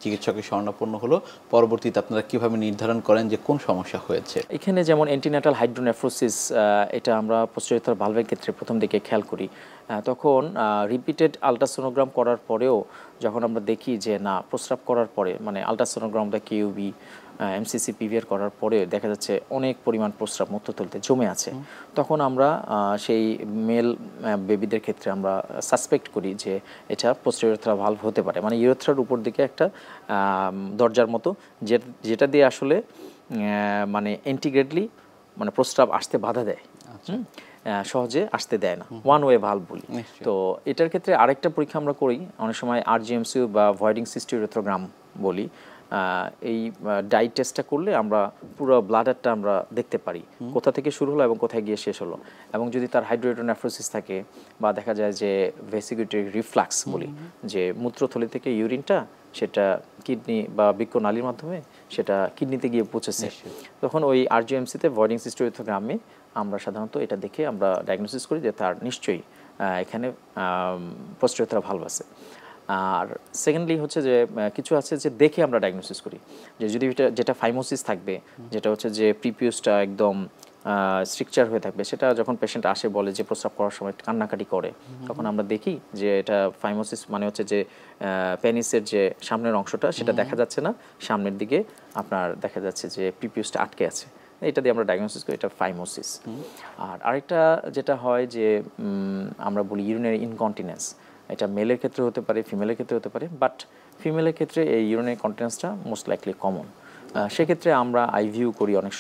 চিকিৎসকের শরণাপন্ন হলো, পরবর্তীতে আপনারা কিভাবে নির্ধারণ করেন যে কোন সমস্যা হয়েছে? এখানে যেমন অ্যান্টিনাটাল হাইড্রোনেফ্রোসিস, এটা আমরা পোস্টেরিয়র ভালভের ক্ষেত্রে প্রথম দিকে খেয়াল করি। তখন রিপিটেড আলট্রাসোনোগ্রাম করার পরেও যখন আমরা দেখি যে না, প্রস্রাব করার পরে মানে আলট্রাসোনোগ্রাম বা কিউবি এমসিসি পিভিআর করার পরে দেখা যাচ্ছে অনেক পরিমাণ প্রস্রাব মূত্রথলিতে জমে আছে, তখন আমরা সেই মেল বেবিদের ক্ষেত্রে আমরা সাসপেক্ট করি যে এটা পোস্টেরিয়র ভালভ হতে পারে, মানে ইউরেথ্রার উপর দিকে একটা দরজার মতো, যেটা দিয়ে আসলে মানে ইন্টিগ্রেটলি মানে প্রস্রাব আসতে বাধা দেয়, সহজে আসতে দেয় না, ওয়ান ওয়ে ভালভ বলি। তো এটার ক্ষেত্রে আরেকটা পরীক্ষা আমরা করি অনেক সময়, আরজিএমসিউ বা ভয়েডিং সিস্টিউরেথ্রোগ্রাম বলি। এই ডাই টেস্টটা করলে আমরা পুরো ব্লাডারটা আমরা দেখতে পারি কোথা থেকে শুরু হলো এবং কোথায় গিয়ে শেষ হলো। এবং যদি তার হাইড্রোনেফ্রোসিস থাকে বা দেখা যায় যে ভেসিকুলারি রিফ্লাক্স বলি, যে মূত্রথলি থেকে ইউরিনটা সেটা কিডনি বা বৃক্কনালীর মাধ্যমে সেটা কিডনিতে গিয়ে পৌঁছেছে, তখন ওই আরজিএমসিতে ভয়েডিং সিস্টিউরেথ্রোগ্রামে আমরা সাধারণত এটা দেখে আমরা ডায়াগনোসিস করি যে তার নিশ্চয়ই এখানে পোস্টেরিয়র ভালভ আছে। আর সেকেন্ডলি হচ্ছে যে কিছু আছে যে দেখে আমরা ডায়াগনোসিস করি, যে যদি যেটা ফাইমোসিস থাকবে, যেটা হচ্ছে যে প্রিপিউসটা একদম স্ট্রিকচার হয়ে থাকবে, সেটা যখন পেশেন্ট আসে বলে যে প্রস্রাব করার সময় কান্নাকাটি করে, তখন আমরা দেখি যে এটা ফাইমোসিস মানে হচ্ছে যে পেনিসের যে সামনের অংশটা সেটা দেখা যাচ্ছে না, সামনের দিকে আপনার দেখা যাচ্ছে যে প্রিপিউসটা আটকে আছে, এটা দিয়ে আমরা ডায়াগনোসিস করি এটা ফাইমোসিস। আর আরেকটা যেটা হয় যে আমরা বলি ইউরিনারি ইনকন্টিনেন্স, এটা মেলের ক্ষেত্রে হতে পারে, ফিমেলের ক্ষেত্রে হতে পারে, বাট ফিমেলের ক্ষেত্রে এই ইউরিনারি কন্টিনেন্সটা মোস্ট লাইকলি কমন। সেক্ষেত্রে আমরা আইভিউ করি, অনেক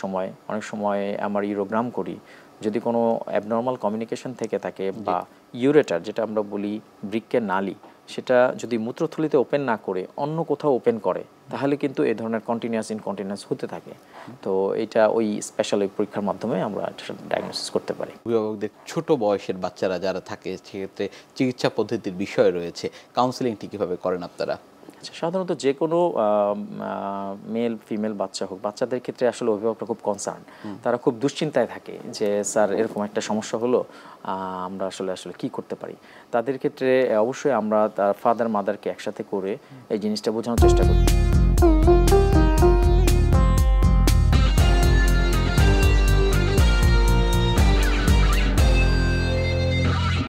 সময় আমার ইউরোগ্রাম করি। যদি কোনো অ্যাবনর্মাল কমিউনিকেশন থেকে থাকে বা ইউরেটার যেটা আমরা বলি বৃক্কের নালী, সেটা যদি মূত্রথলিতে ওপেন না করে অন্য কোথাও ওপেন করে, তাহলে কিন্তু এই ধরনের কন্টিনিউয়াস ইনকন্টিনেন্স হতে থাকে। তো এটা ওই স্পেশাল পরীক্ষার মাধ্যমে আমরা ডায়াগনোসিস করতে পারি। অভিভাবকদের ছোট বয়সের বাচ্চারা যারা থাকে সেক্ষেত্রে চিকিৎসা পদ্ধতির বিষয় রয়েছে, কাউন্সেলিংটি কীভাবে করেন আপনারা? আচ্ছা, সাধারণত যে কোনো মেল ফিমেল বাচ্চা হোক, বাচ্চাদের ক্ষেত্রে আসলে অভিভাবকরা খুব কনসার্ন, তারা খুব দুশ্চিন্তায় থাকে যে স্যার এরকম একটা সমস্যা হলো, আমরা আসলে কি করতে পারি। তাদের ক্ষেত্রে অবশ্যই আমরা তার ফাদার মাদারকে একসাথে করে এই জিনিসটা বোঝানোর চেষ্টা করি।